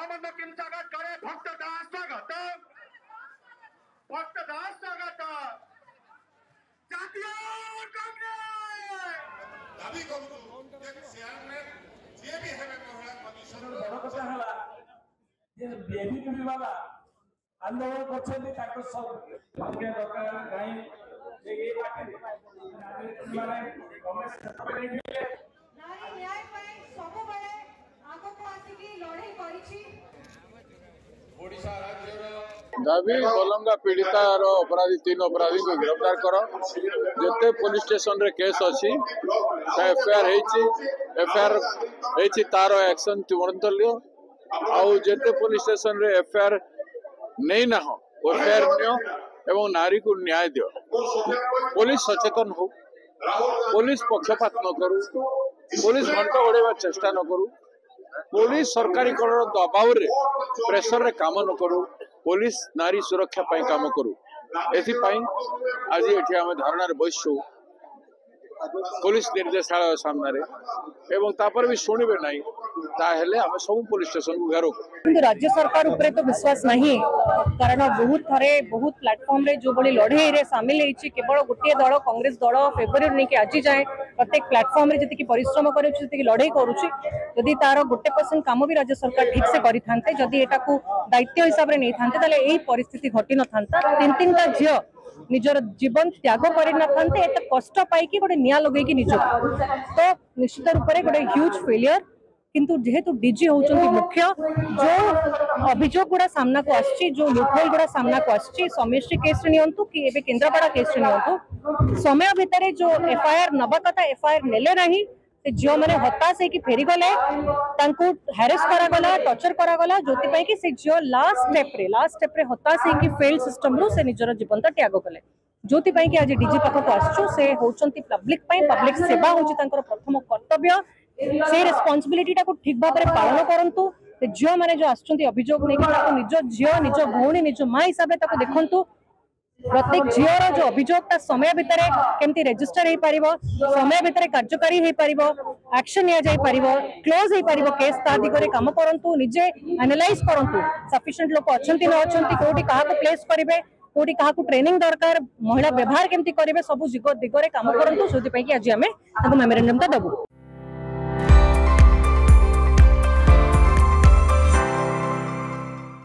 सामान्य किमसागत करे भक्त दास स्वागत जातीय कांग्रेस दाबी करू चेयरमैन जे भी हेबे महिला कमिशन बड़ कथा हला जे एबीपी वाला आंदोलन करछन्ती ताको सब भाग्य दरकार गाई जे ए पार्टी माने कांग्रेस नारी न्याय ପାଇଁ ସବୁବେଳେ ଆଗକୁ ଆସିକି ଲଢ଼େଇ କରିଛି। ओडिशा राज्यर दाबी बलंगा पीड़ितार अपराधी 3 अपराधी को गिरफ्तार कर जिते पुलिस स्टेशन रे केस अच्छी एफआईआर एफआईआर तार एक्शन तुरंत लियो आउ जिते पुलिस स्टेशन रे एफआईआर नहीं ना हो एफआईआर नियो एवं नारी को न्याय दियो। पुलिस सचेतन हो, पुलिस पक्षपात न करू, पुलिस घंटा उड़ेवा चेष्टा न करू, पुलिस सरकारी दबाव रे प्रेशर रे काम न करू, पुलिस नारी सुरक्षा पाई काम करू। एथिपाई आज एठी आमे धारणा रे बसछु पुलिस निर्देशालय सामने एवं तापर भी शुणवे नहीं ताहेले आमे सब पुलिस स्टेशन को घेरो। किंतु राज्य सरकार ऊपर तो विश्वास नहीं कारण बहुत थरे बहुत प्लेटफॉर्म रे जो बड़ी लड़ाई रे शामिल होईची केवल गोटे दल कांग्रेस दल फेब्रुआरी नहीं कि आज जाए प्रत्येक प्लेटफॉर्म रे जति परिश्रम करूची जति लड़ाई करूची यदि तार 1% काम भी राज्य सरकार ठीक से करि थांते जदि एटा को दायित्व हिसाब रे नहीं थांते ताले एही परिस्थिति घटी न थांता। तीन ता झियो निजर जीवन त्याग कर एत कष्ट पाई गोटे निया लगे निज तो निश्चित रूप से गोटे ह्यूज फेलियर किंतु जेहेतु डीजी होउचंती मुख्य जो अभियोग गुड़ा सामना को आछि जो लुटहोल गुड़ा सामना को आछि समिष्टि केस नियंतु कि एबे केंद्रापड़ा केस नियंतु समय भितर जो एफआईआर नबा कथा एफआईआर नेले नहीं से झील मैंने हताश है कि फेरी गले हारेस करागला टर्चर करागला जोति पाई कि से झील लास्ट स्टेप रे हताश है कि फेल्ड सिस्टम रो से निजर जीवन तो त्याग कले जोति पाई कि आज डीजी पाखक आसछु से होचंती पब्लिक सेवा होची तांकर प्रथम कर्तव्य से रेस्पॉन्सिबिलिटी टा को ठीक भाव में पालन करंतु से झील मैंने जो आसुचंती अभियोग नहीं कि निज झील निज भौणी निज माँ हिसाब से देखंतु प्रत्येक झीर जो अभियोग समय भितर केमती रेजिस्टर हो पारिबो समय भितर कार्यकारी हो पारिबो एक्शन निया जाई पारिबो क्लोज हो पारिबो केस ता दिगरे काम करंतु निजे एनालाइज करंतु सफिशिएंट लोक अछंती न अछंती कोठी काहा को प्लेस करिवे कोठी काहा को ट्रेनिंग दरकार महिला व्यवहार केमती करिवे सब दिगरे काम करंतु सोति पई कि आज हमें ताको मेमोरेंडम ता दबु।